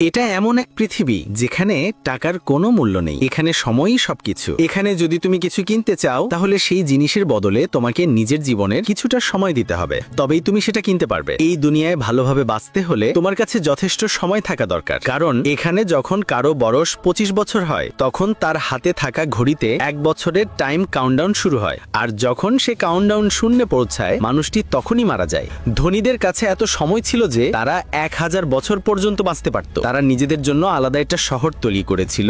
এটা এমন এক পৃথিবী যেখানে টাকার কোনো মূল্য নেই। এখানে সময়ই সবকিছু। এখানে যদি তুমি কিছু কিনতে চাও তাহলে সেই জিনিসের বদলে তোমাকে নিজের জীবনের কিছুটা সময় দিতে হবে, তবেই তুমি সেটা কিনতে পারবে। এই দুনিয়ায় ভালোভাবে বাঁচতে হলে তোমার কাছে যথেষ্ট সময় থাকা দরকার, কারণ এখানে যখন কারো বয়স 25 বছর হয় তখন তার হাতে থাকা ঘড়িতে 1 বছরের টাইম কাউন্টডাউন শুরু হয়, আর যখন সে কাউন্টডাউন শূন্যে পৌঁছায় মানুষটি তখনই মারা যায়। ধনীদের কাছে এত সময় ছিল যে তারা 1000 বছর পর্যন্ত বাঁচতে পারত। তারা নিজেদের জন্য আলাদা একটা শহর তৈরি করেছিল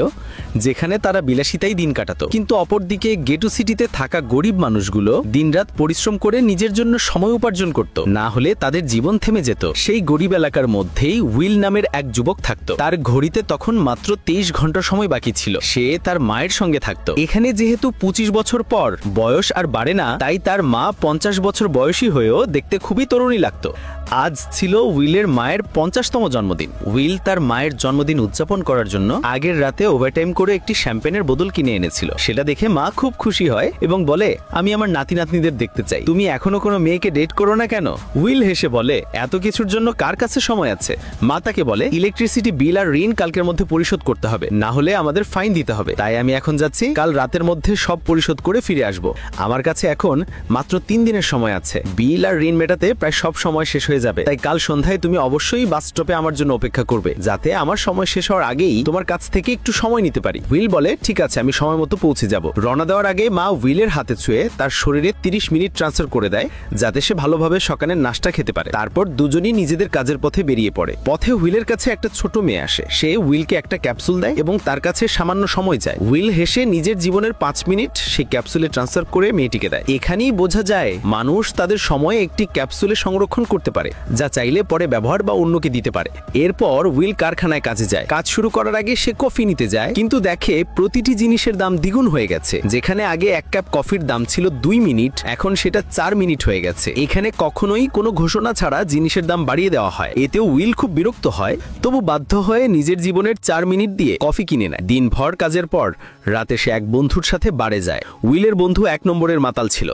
যেখানে তারা বিলাসিতাই দিন কাটাতো। কিন্তু অপরদিকে গেটো সিটিতে থাকা গরিব মানুষগুলো দিনরাত পরিশ্রম করে নিজের জন্য সময় উপার্জন করত, না হলে তাদের জীবন থেমে যেত। সেই গরিব এলাকার মধ্যেই উইল নামের এক যুবক থাকতো। তার ঘড়িতে তখন মাত্র 23 ঘন্টা সময় বাকি ছিল। সে তার মায়ের সঙ্গে থাকতো। এখানে যেহেতু 25 বছর পর বয়স আর বাড়ে না, তাই তার মা 50 বছর বয়সী হয়েও দেখতে খুবই তরুণী লাগতো। আজ ছিল উইলের মায়ের 50তম জন্মদিন। উইল তার মায়ের জন্মদিন উদযাপন করার জন্য আগের রাতে ওভারটাইম করে একটি শ্যাম্পেনের বোতল কিনে এনেছিল। সেটা দেখে মা খুব খুশি হয় এবং বলে, আমি আমার নাতি নাতনিদের দেখতে চাই, তুমি এখনো কোনো মেয়েকে ডেট করো না কেন? উইল হেসে বলে, এত কিছুর জন্য কার কাছে সময় আছে? মা তাকে বলে, ইলেকট্রিসিটি বিল আর ঋণ কালকের মধ্যে পরিশোধ করতে হবে, না হলে আমাদের ফাইন দিতে হবে। তাই আমি এখন যাচ্ছি, কাল রাতের মধ্যে সব পরিশোধ করে ফিরে আসব। আমার কাছে এখন মাত্র 3 দিনের সময় আছে। বিল আর ঋণ মেটাতে প্রায় সব সময় শেষ হয়ে যাবে, তাই কাল সন্ধ্যায় তুমি অবশ্যই বাস স্টপে আমার জন্য অপেক্ষা করবে, যাতে আমার সময় শেষ হওয়ার আগেই তোমার কাছ থেকে একটু সময় নিতে পারি। উইল বলে, ঠিক আছে, আমি সময় মতো পৌঁছে যাব। রওনা দেওয়ার আগে মা উইলের হাতে ছুঁয়ে তার শরীরে 30 মিনিট ট্রান্সফার করে দেয়, যাতে সে ভালোভাবে সকালের নাস্তা খেতে পারে। তারপর দুজনই নিজেদের কাজের পথে বেরিয়ে পড়ে। পথে উইলের কাছে একটা ছোট মেয়ে আসে। সে উইলকে একটা ক্যাপসুল দেয় এবং তার কাছে সামান্য সময় চায়। উইল হেসে নিজের জীবনের 5 মিনিট সেই ক্যাপসুলে ট্রান্সফার করে মেয়েটিকে দেয়। এখানেই বোঝা যায় মানুষ তাদের সময় একটি ক্যাপসুলে সংরক্ষণ করতে পারে, যা চাইলে পরে ব্যবহার বা অন্যকে দিতে পারে। এরপর উইল কারখানায় কাজে যায়। কাজ শুরু করার আগে সে কফি নিতে যায়, কিন্তু দেখে প্রতিটি জিনিসের দাম দ্বিগুণ হয়ে গেছে। যেখানে আগে 1 কাপ কফির দাম ছিল 2 মিনিট, এখন সেটা 4 মিনিট হয়ে গেছে। এখানে কখনোই কোনো ঘোষণা ছাড়া জিনিসের দাম বাড়িয়ে দেওয়া হয়। এতেও উইল খুব বিরক্ত হয়, তবু বাধ্য হয়ে নিজের জীবনের 4 মিনিট দিয়ে কফি কিনে নেয়। দিনভর কাজের পর রাতে সে এক বন্ধুর সাথে বারে যায়। উইলের বন্ধু 1 নম্বরের মাতাল ছিল,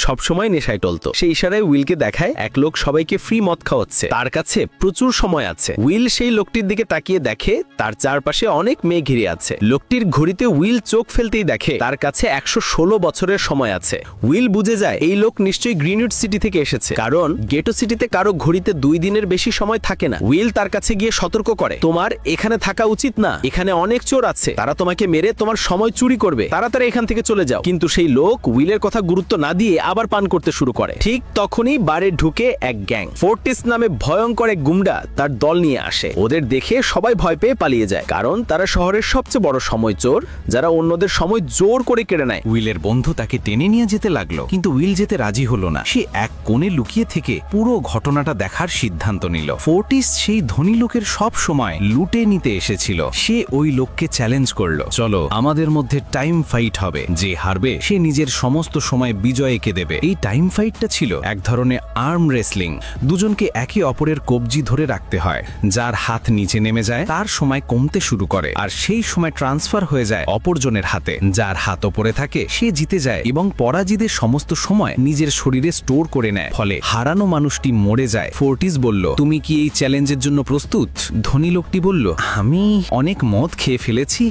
সবসময় নেশায় টলতো। সেই ইশারায় উইলকে দেখায় এক লোক সবাইকে ফ্রি মদ খাওয়াচ্ছে, তার কাছে প্রচুর সময় আছে। উইল সেই লোকটির দিকে তাকিয়ে দেখে তার চারপাশে অনেক মেয়ে ঘিরে আছে। লোকটির ঘড়িতে উইল চোখ ফেলতেই দেখে তার কাছে 116 বছরের সময় আছে। উইল বুঝে যায় এই লোক নিশ্চয়ই গ্রিনউড সিটি থেকে এসেছে, কারণ গেটো সিটিতে কারো ঘড়িতে 2 দিনের বেশি সময় থাকে না। উইল তার কাছে গিয়ে সতর্ক করে, তোমার এখানে থাকা উচিত না, এখানে অনেক চোর আছে, তারা তোমাকে মেরে তোমার সময় চুরি করবে, তাড়াতাড়ি এখান থেকে চলে যাও। কিন্তু সেই লোক উইলের কথা গুরুত্ব না দিয়ে আবার পান করতে শুরু করে। ঠিক তখনই বারে ঢুকে এক গ্যাং, ফোর্টিস নামে ভয়ঙ্কর এক গুন্ডা তার দল নিয়ে আসে। ওদের দেখে সবাই ভয় পেয়ে পালিয়ে যায়, কারণ তারা শহরের সবচেয়ে বড় সময় চোর, যারা অন্যদের সময় জোর করে কেড়ে নেয়। উইলের বন্ধু তাকে টেনে নিয়ে যেতে লাগলো, কিন্তু উইল যেতে রাজি হলো না। সে এক কোণে লুকিয়ে থেকে পুরো ঘটনাটা দেখার সিদ্ধান্ত নিল। ফোর্টিস সেই ধনী লোকের সব সময় লুটে নিতে এসেছিল। সে ওই লোককে চ্যালেঞ্জ করলো, চলো আমাদের মধ্যে টাইম ফাইট হবে, যে হারবে সে নিজের সমস্ত সময় বিজয়কে দেবে। এই টাইম ফাইটটা ছিল এক ধরনের আর্ম রেসলিং। দুজনকে একে অপরের কবজি ধরে রাখতে হয়। যার হাত নিচে নেমে যায় তার সময় কমতে শুরু করে, আর সেই সময় ট্রান্সফার হয়ে যায় অপরজনের হাতে। যার হাত ওপরে থাকে সে জিতে যায় এবং পরাজিতের সমস্ত সময় নিজের শরীরে স্টোর করে নেয়, ফলে হারানো মানুষটি মরে যায়। ফোর্টিস বলল, তুমি কি এই চ্যালেঞ্জের জন্য প্রস্তুত? ধনী লোকটি বলল, আমি অনেক মদ খেয়ে ফেলেছি,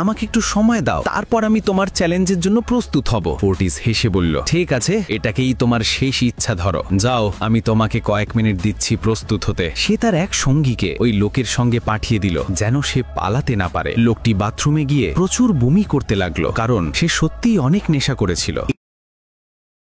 আমাকে একটু সময় দাও, তারপর আমি তোমার চ্যালেঞ্জের জন্য প্রস্তুত হব। ফোর্টিস হেসে বলল, ঠিক আছে, এটাকেই তোমার শেষ ইচ্ছা ধরো, যাও, আমি তোমাকে কয়েক মিনিট দিচ্ছি প্রস্তুত হতে। সে তার এক সঙ্গীকে ওই লোকের সঙ্গে পাঠিয়ে দিল, যেন সে পালাতে না পারে। লোকটি বাথরুমে গিয়ে প্রচুর বমি করতে লাগলো, কারণ সে সত্যিই অনেক নেশা করেছিল।